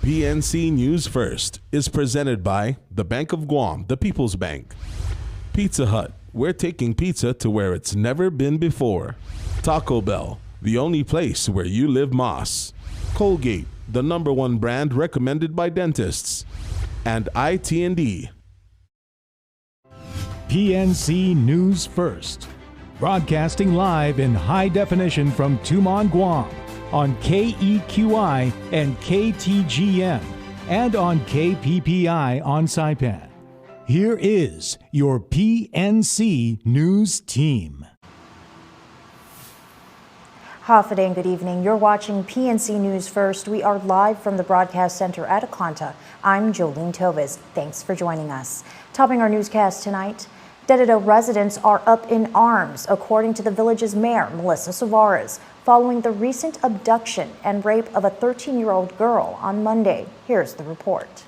PNC News First is presented by the Bank of Guam, the People's Bank. Pizza Hut, we're taking pizza to where it's never been before. Taco Bell, the only place where you live Moss. Colgate, the #1 brand recommended by dentists. And IT&D. PNC News First, broadcasting live in high definition from Tumon, Guam, on KEQI and KTGM, and on KPPI on Saipan. Here is your PNC News team. Hafide and good evening. You're watching PNC News First. We are live from the Broadcast Center at Acanta. I'm Jolene Tovis. Thanks for joining us. Topping our newscast tonight, Dededo residents are up in arms, according to the village's mayor, Melissa Suarez, following the recent abduction and rape of a 13-year-old girl on Monday. Here's the report.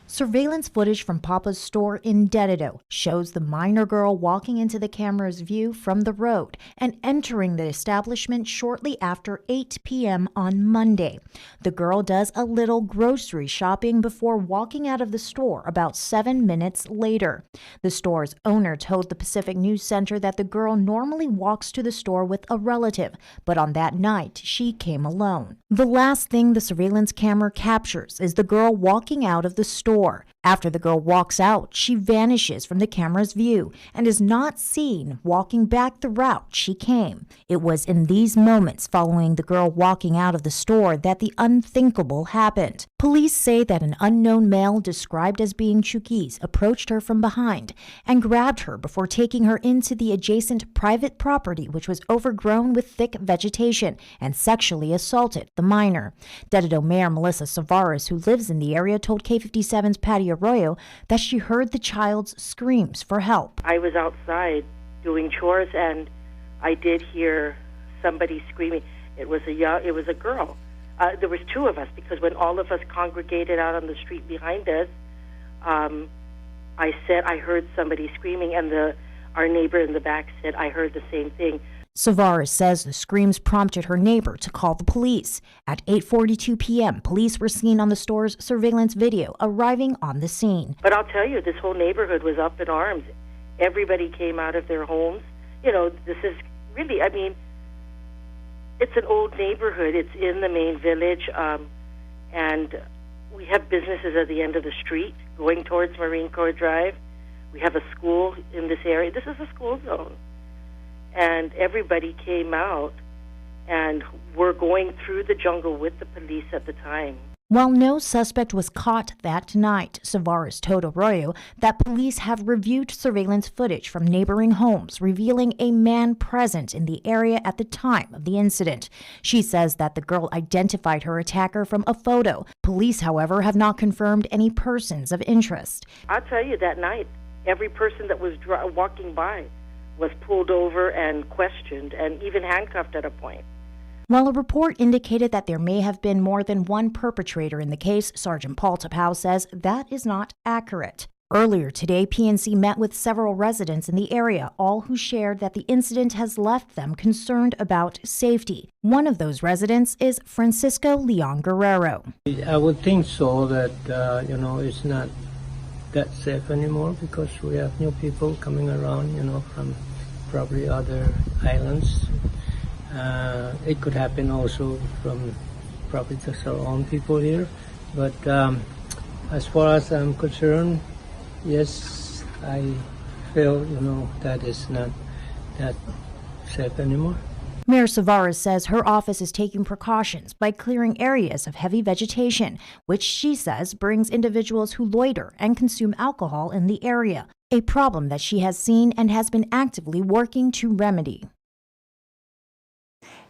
Surveillance footage from Papa's store in Dededo shows the minor girl walking into the camera's view from the road and entering the establishment shortly after 8 p.m. on Monday. The girl does a little grocery shopping before walking out of the store about 7 minutes later. The store's owner told the Pacific News Center that the girl normally walks to the store with a relative, but on that night she came alone. The last thing the surveillance camera captures is the girl walking out of the store. After the girl walks out, she vanishes from the camera's view and is not seen walking back the route she came. It was in these moments following the girl walking out of the store that the unthinkable happened. Police say that an unknown male described as being Chuquis approached her from behind and grabbed her before taking her into the adjacent private property, which was overgrown with thick vegetation, and sexually assaulted the minor. Dededo Mayor Melissa Suarez, who lives in the area, told K57's Patty Arroyo that she heard the child's screams for help. I was outside doing chores and I did hear somebody screaming. It was a girl. There was two of us, because when all of us congregated out on the street behind us, I said I heard somebody screaming, and our neighbor in the back said I heard the same thing. Suarez says the screams prompted her neighbor to call the police. At 8:42 p.m., police were seen on the store's surveillance video arriving on the scene. But I'll tell you, this whole neighborhood was up in arms. Everybody came out of their homes. You know, this is really, it's an old neighborhood. It's in the main village, and we have businesses at the end of the street going towards Marine Corps Drive. We have a school in this area. This is a school zone. And everybody came out and were going through the jungle with the police at the time. While no suspect was caught that night, Suarez told Arroyo that police have reviewed surveillance footage from neighboring homes, revealing a man present in the area at the time of the incident. She says that the girl identified her attacker from a photo. Police, however, have not confirmed any persons of interest. I'll tell you, that night, every person that was walking by was pulled over and questioned and even handcuffed at a point. While a report indicated that there may have been more than one perpetrator in the case, Sergeant Paul Tapau says that is not accurate. Earlier today, PNC met with several residents in the area, all who shared that the incident has left them concerned about safety. One of those residents is Francisco Leon Guerrero. I would think so that, it's not that safe anymore, because we have new people coming around, from probably other islands. It could happen also from probably just our own people here. But as far as I'm concerned, yes, I feel, that is not that safe anymore. Mayor Suarez says her office is taking precautions by clearing areas of heavy vegetation, which she says brings individuals who loiter and consume alcohol in the area, a problem that she has seen and has been actively working to remedy.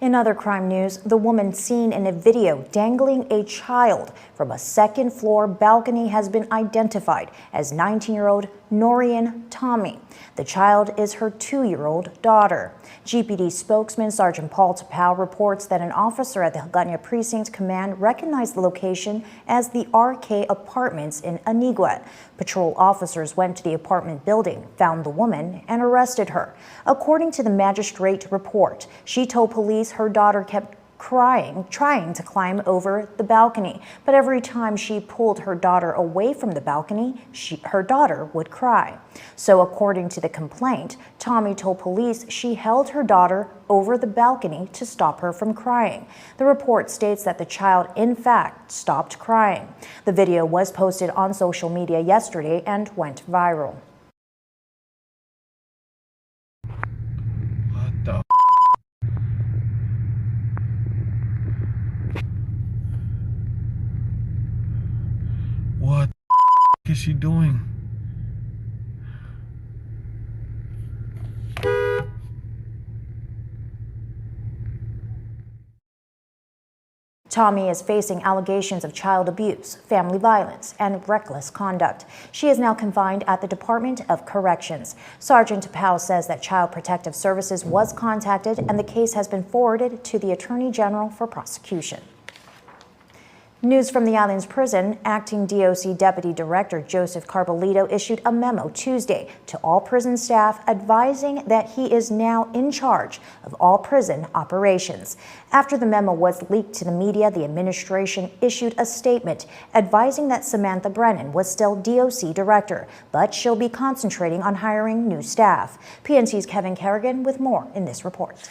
In other crime news, the woman seen in a video dangling a child from a second-floor balcony has been identified as 19-year-old Norian Tommy. The child is her 2-year-old daughter. GPD spokesman Sergeant Paul Tapau reports that an officer at the Hagåtña Precinct Command recognized the location as the RK Apartments in Aniguat. Patrol officers went to the apartment building, found the woman, and arrested her. According to the magistrate report, she told police her daughter kept trying to climb over the balcony. But every time she pulled her daughter away from the balcony, her daughter would cry. So according to the complaint, Tommy told police she held her daughter over the balcony to stop her from crying. The report states that the child, in fact, stopped crying. The video was posted on social media yesterday and went viral. What the? What is she doing? Tommy is facing allegations of child abuse, family violence, and reckless conduct. She is now confined at the Department of Corrections. Sergeant Powell says that Child Protective Services was contacted and the case has been forwarded to the Attorney General for prosecution. News from the island's prison, Acting DOC Deputy Director Joseph Carbolito issued a memo Tuesday to all prison staff advising that he is now in charge of all prison operations. After the memo was leaked to the media, the administration issued a statement advising that Samantha Brennan was still DOC Director, but she'll be concentrating on hiring new staff. PNC's Kevin Kerrigan with more in this report.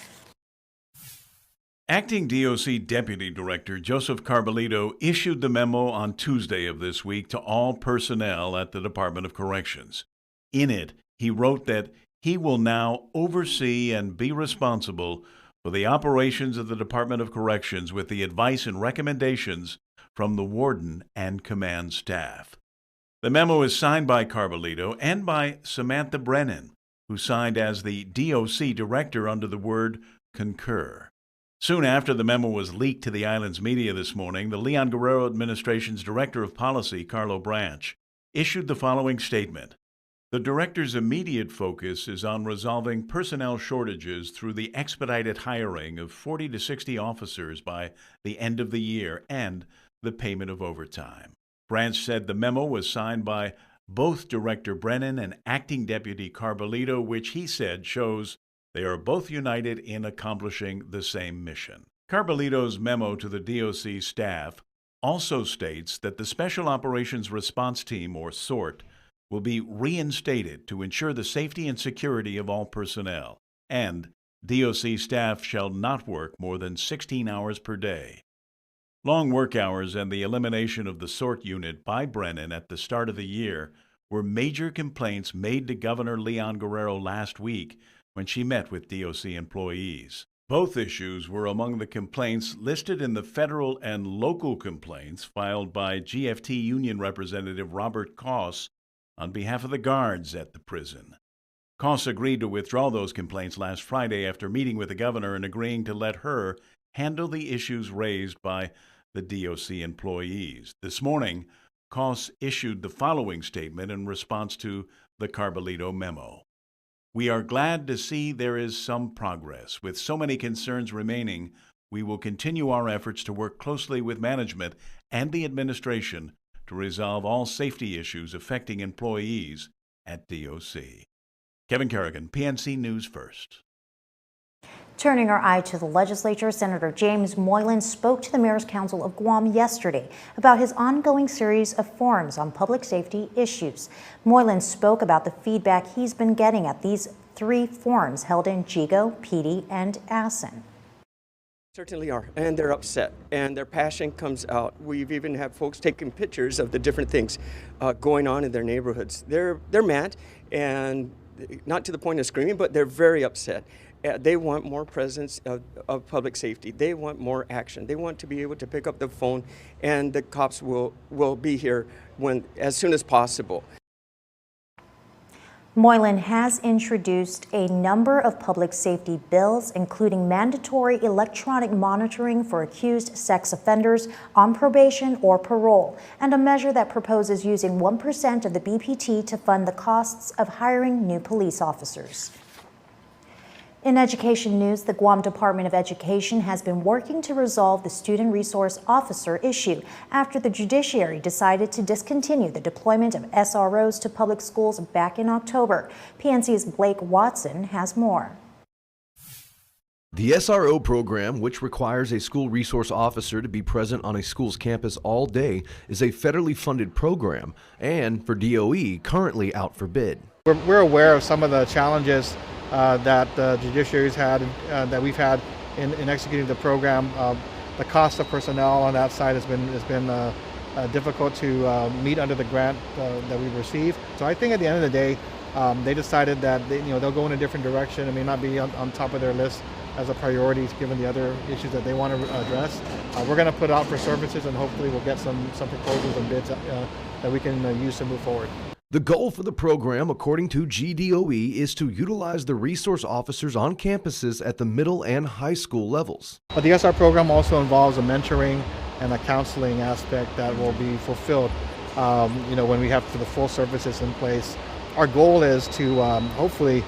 Acting DOC Deputy Director Joseph Carbolito issued the memo on Tuesday of this week to all personnel at the Department of Corrections. In it, he wrote that he will now oversee and be responsible for the operations of the Department of Corrections with the advice and recommendations from the warden and command staff. The memo is signed by Carbolito and by Samantha Brennan, who signed as the DOC Director under the word concur. Soon after the memo was leaked to the island's media this morning, the Leon Guerrero administration's Director of Policy, Carlo Branch, issued the following statement. The Director's immediate focus is on resolving personnel shortages through the expedited hiring of 40 to 60 officers by the end of the year and the payment of overtime. Branch said the memo was signed by both Director Brennan and Acting Deputy Carbolito, which he said shows they are both united in accomplishing the same mission. Carbolito's memo to the DOC staff also states that the Special Operations Response Team, or SORT, will be reinstated to ensure the safety and security of all personnel, and DOC staff shall not work more than 16 hours per day. Long work hours and the elimination of the SORT unit by Brennan at the start of the year were major complaints made to Governor Leon Guerrero last week when she met with DOC employees. Both issues were among the complaints listed in the federal and local complaints filed by GFT Union Representative Robert Koss on behalf of the guards at the prison. Koss agreed to withdraw those complaints last Friday after meeting with the governor and agreeing to let her handle the issues raised by the DOC employees. This morning, Koss issued the following statement in response to the Carbolito memo. We are glad to see there is some progress. With so many concerns remaining, we will continue our efforts to work closely with management and the administration to resolve all safety issues affecting employees at DOC. Kevin Kerrigan, PNC News First. Turning our eye to the legislature, Senator James Moylan spoke to the Mayor's Council of Guam yesterday about his ongoing series of forums on public safety issues. Moylan spoke about the feedback he's been getting at these 3 forums held in Jigo, Pidi, and Asin. Certainly are, and they're upset, and their passion comes out. We've even had folks taking pictures of the different things going on in their neighborhoods. They're mad, and not to the point of screaming, but they're very upset. They want more presence of public safety. They want more action. They want to be able to pick up the phone, and the cops will be here as soon as possible. Moylan has introduced a number of public safety bills, including mandatory electronic monitoring for accused sex offenders on probation or parole, and a measure that proposes using 1% of the BPT to fund the costs of hiring new police officers. In education news, the Guam Department of Education has been working to resolve the student resource officer issue after the judiciary decided to discontinue the deployment of SROs to public schools back in October. PNC's Blake Watson has more. The SRO program, which requires a school resource officer to be present on a school's campus all day, is a federally funded program and, for DOE, currently out for bid. We're aware of some of the challenges that the judiciary's had, that we've had in executing the program. The cost of personnel on that side has been difficult to meet under the grant that we received. So I think at the end of the day, they decided that they'll go in a different direction. It may not be on top of their list as a priority given the other issues that they want to address. We're going to put out for services, and hopefully we'll get some proposals and bids that we can use to move forward. The goal for the program, according to GDOE, is to utilize the resource officers on campuses at the middle and high school levels. But the SR program also involves a mentoring and a counseling aspect that will be fulfilled when we have the full services in place. Our goal is to hopefully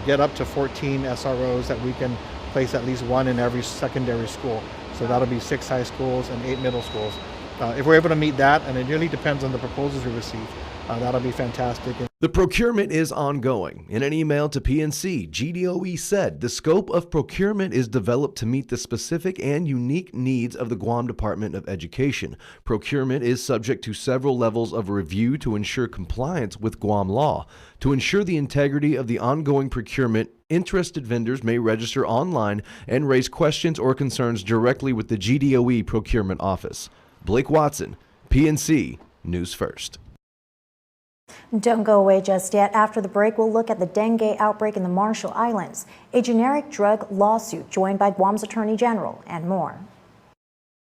get up to 14 SROs that we can place at least one in every secondary school. So that'll be 6 high schools and 8 middle schools. If we're able to meet that, and it really depends on the proposals we receive, that'll be fantastic. The procurement is ongoing. In an email to PNC, GDOE said the scope of procurement is developed to meet the specific and unique needs of the Guam Department of Education. Procurement is subject to several levels of review to ensure compliance with Guam law. To ensure the integrity of the ongoing procurement, interested vendors may register online and raise questions or concerns directly with the GDOE Procurement Office. Blake Watson, PNC, News First. Don't go away just yet. After the break, we'll look at the dengue outbreak in the Marshall Islands, a generic drug lawsuit joined by Guam's Attorney General, and more.